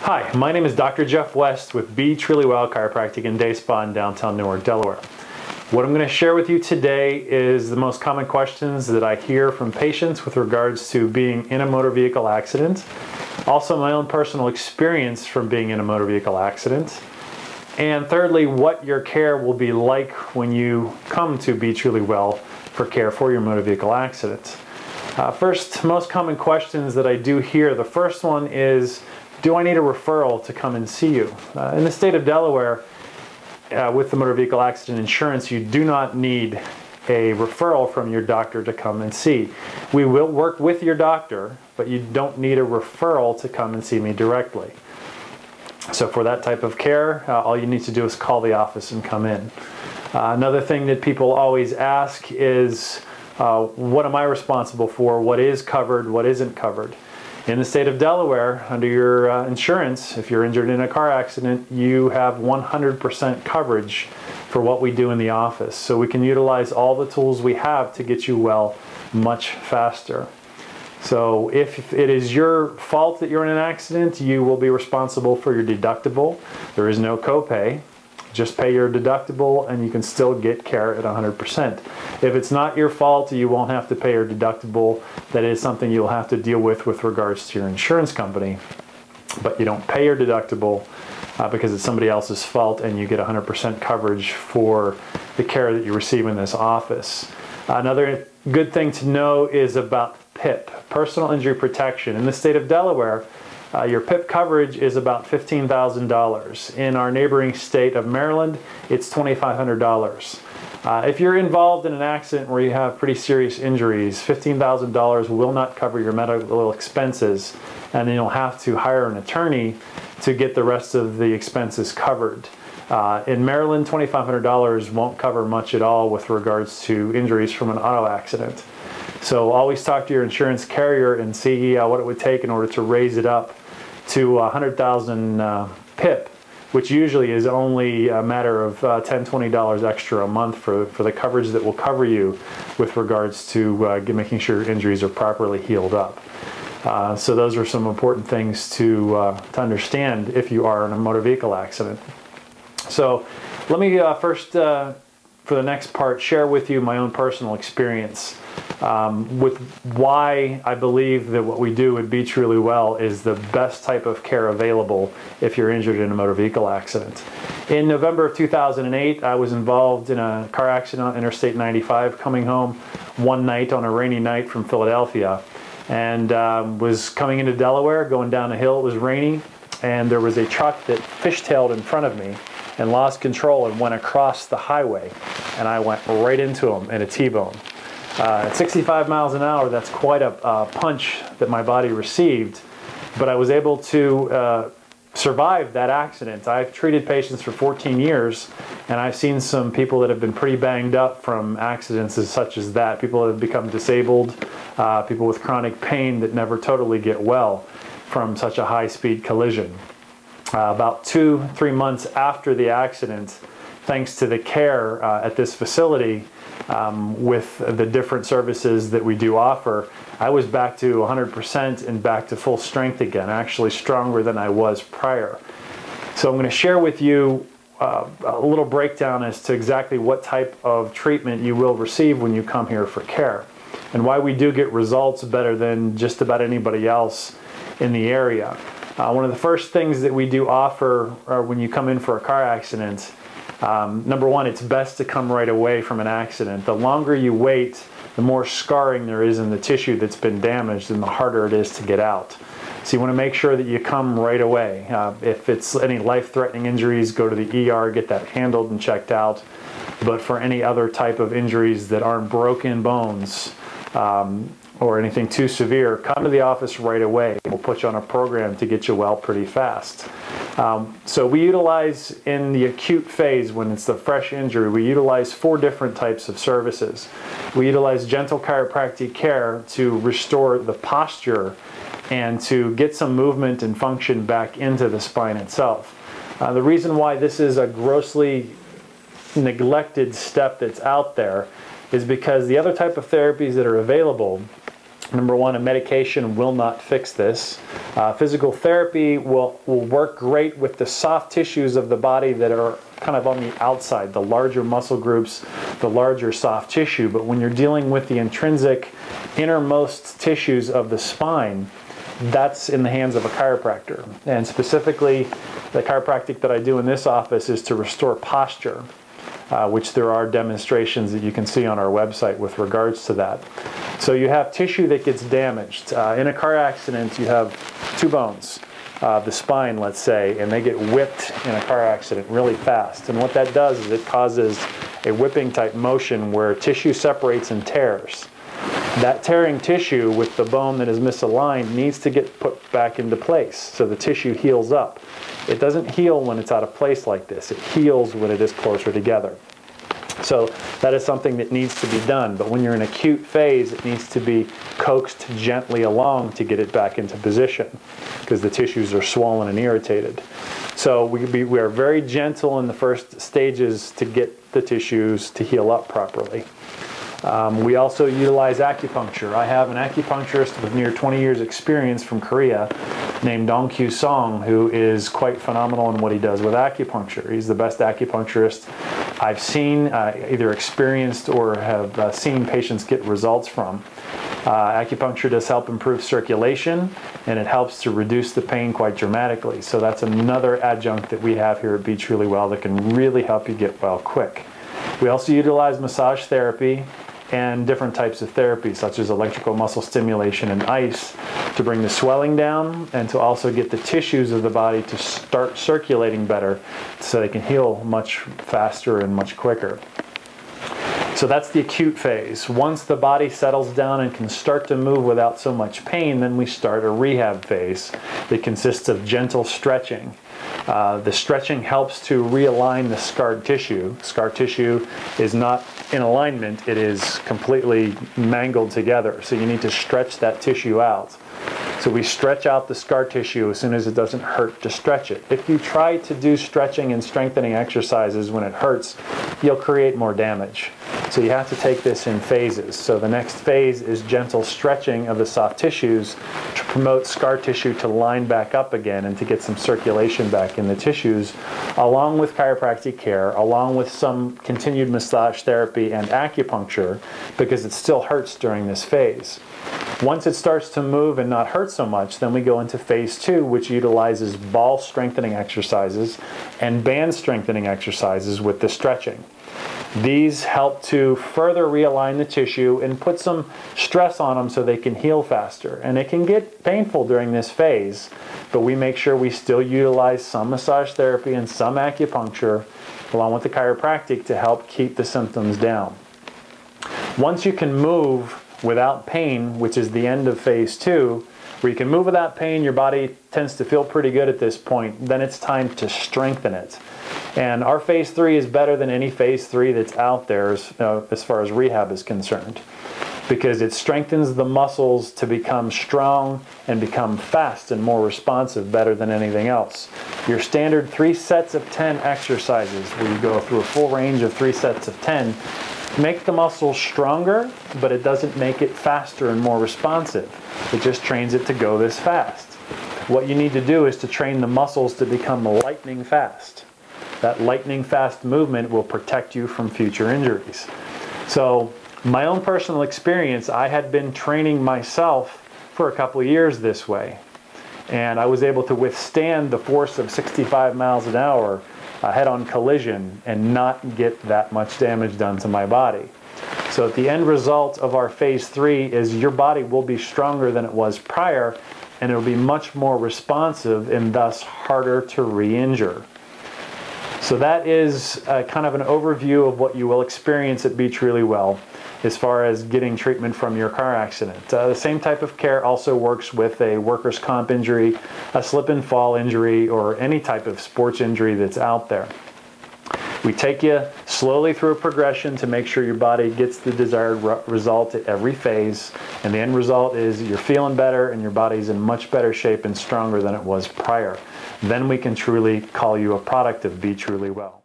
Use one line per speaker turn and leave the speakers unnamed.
Hi, my name is Dr. Jeff West with Be Truly Well Chiropractic and Day Spa in downtown Newark, Delaware. What I'm going to share with you today is the most common questions that I hear from patients with regards to being in a motor vehicle accident. Also, my own personal experience from being in a motor vehicle accident. And thirdly, what your care will be like when you come to Be Truly Well for care for your motor vehicle accident. First, most common questions that I do hear, the first one is, do I need a referral to come and see you? In the state of Delaware, with the motor vehicle accident insurance, you do not need a referral from your doctor to come and see. We will work with your doctor, but you don't need a referral to come and see me directly. So for that type of care, all you need to do is call the office and come in. Another thing that people always ask is, what am I responsible for? What is covered? What isn't covered? In the state of Delaware, under your insurance, if you're injured in a car accident, you have 100% coverage for what we do in the office. So we can utilize all the tools we have to get you well much faster. So if it is your fault that you're in an accident, you will be responsible for your deductible. There is no copay. Just pay your deductible and you can still get care at 100%. If it's not your fault, you won't have to pay your deductible. That is something you'll have to deal with regards to your insurance company. But you don't pay your deductible because it's somebody else's fault, and you get 100% coverage for the care that you receive in this office. Another good thing to know is about PIP, Personal Injury Protection. In the state of Delaware, your PIP coverage is about $15,000. In our neighboring state of Maryland, it's $2,500. If you're involved in an accident where you have pretty serious injuries, $15,000 will not cover your medical expenses, and then you'll have to hire an attorney to get the rest of the expenses covered. In Maryland, $2,500 won't cover much at all with regards to injuries from an auto accident. So always talk to your insurance carrier and see what it would take in order to raise it up to 100,000 PIP, which usually is only a matter of $10, $20 extra a month for the coverage that will cover you with regards to making sure your injuries are properly healed up. So those are some important things to understand if you are in a motor vehicle accident. So let me first, for the next part, share with you my own personal experience with why I believe that what we do at Be Truly Well is the best type of care available if you're injured in a motor vehicle accident. In November of 2008, I was involved in a car accident on Interstate 95 coming home one night on a rainy night from Philadelphia, and was coming into Delaware, going down a hill. It was rainy, and there was a truck that fishtailed in front of me and lost control and went across the highway, and I went right into him in a T-bone. At 65 miles an hour, that's quite a punch that my body received, but I was able to survive that accident. I've treated patients for 14 years, and I've seen some people that have been pretty banged up from accidents such as that. People that have become disabled, people with chronic pain that never totally get well from such a high-speed collision. About 2-3 months after the accident, thanks to the care at this facility, with the different services that we do offer, I was back to 100% and back to full strength again, actually stronger than I was prior. So I'm going to share with you a little breakdown as to exactly what type of treatment you will receive when you come here for care, and why we do get results better than just about anybody else in the area. One of the first things that we do offer when you come in for a car accident, number one, it's best to come right away from an accident. The longer you wait, the more scarring there is in the tissue that's been damaged, and the harder it is to get out. So you want to make sure that you come right away. If it's any life-threatening injuries, go to the ER, get that handled and checked out. But for any other type of injuries that aren't broken bones, or anything too severe, come to the office right away. We'll put you on a program to get you well pretty fast. So we utilize, in the acute phase, when it's the fresh injury, we utilize 4 different types of services. We utilize gentle chiropractic care to restore the posture and to get some movement and function back into the spine itself. The reason why this is a grossly neglected step that's out there is because the other type of therapies that are available Number one, a medication will not fix this. Physical therapy will work great with the soft tissues of the body that are kind of on the outside, the larger muscle groups, the larger soft tissue. But when you're dealing with the intrinsic innermost tissues of the spine, that's in the hands of a chiropractor. And specifically, the chiropractic that I do in this office is to restore posture, which there are demonstrations that you can see on our website with regards to that. So you have tissue that gets damaged. In a car accident, you have two bones, the spine, let's say, and they get whipped in a car accident really fast. And what that does is it causes a whipping type motion where tissue separates and tears. That tearing tissue with the bone that is misaligned needs to get put back into place so the tissue heals up. It doesn't heal when it's out of place like this. It heals when it is closer together. So that is something that needs to be done. But when you're in acute phase, it needs to be coaxed gently along to get it back into position because the tissues are swollen and irritated. So we are very gentle in the first stages to get the tissues to heal up properly. We also utilize acupuncture. I have an acupuncturist with near 20 years experience from Korea named Dong-Kyu Song, who is quite phenomenal in what he does with acupuncture. He's the best acupuncturist I've seen, either experienced or have seen patients get results from. Acupuncture does help improve circulation, and it helps to reduce the pain quite dramatically. So that's another adjunct that we have here at Be Truly Well that can really help you get well quick. We also utilize massage therapy and different types of therapy, such as electrical muscle stimulation and ice, to bring the swelling down and to also get the tissues of the body to start circulating better so they can heal much faster and much quicker. So that's the acute phase. Once the body settles down and can start to move without so much pain, then we start a rehab phase that consists of gentle stretching. The stretching helps to realign the scarred tissue. Scar tissue is not in alignment, it is completely mangled together. So you need to stretch that tissue out. So we stretch out the scar tissue as soon as it doesn't hurt to stretch it. If you try to do stretching and strengthening exercises when it hurts, you'll create more damage. So you have to take this in phases. So the next phase is gentle stretching of the soft tissues to promote scar tissue to line back up again and to get some circulation back in the tissues, along with chiropractic care, along with some continued massage therapy and acupuncture, because it still hurts during this phase. Once it starts to move and not hurt so much, then we go into phase 2, which utilizes ball strengthening exercises and band strengthening exercises with the stretching. These help to further realign the tissue and put some stress on them so they can heal faster. And it can get painful during this phase, but we make sure we still utilize some massage therapy and some acupuncture along with the chiropractic to help keep the symptoms down. Once you can move without pain, which is the end of phase 2, where you can move without pain, your body tends to feel pretty good at this point, then it's time to strengthen it. And our phase 3 is better than any phase 3 that's out there as far as rehab is concerned, because it strengthens the muscles to become strong and become fast and more responsive better than anything else. Your standard 3 sets of 10 exercises, where you go through a full range of 3 sets of 10, make the muscles stronger, but it doesn't make it faster and more responsive. It just trains it to go this fast. What you need to do is to train the muscles to become lightning fast. That lightning fast movement will protect you from future injuries. So, my own personal experience, I had been training myself for a couple of years this way. And I was able to withstand the force of 65 miles an hour head-on collision and not get that much damage done to my body. So the end result of our phase 3 is your body will be stronger than it was prior, and it will be much more responsive and thus harder to re-injure. So that is kind of an overview of what you will experience at Be Truly Well as far as getting treatment from your car accident. The same type of care also works with a workers' comp injury, a slip and fall injury, or any type of sports injury that's out there. We take you slowly through a progression to make sure your body gets the desired result at every phase, and the end result is you're feeling better and your body's in much better shape and stronger than it was prior. Then we can truly call you a product of Be Truly Well.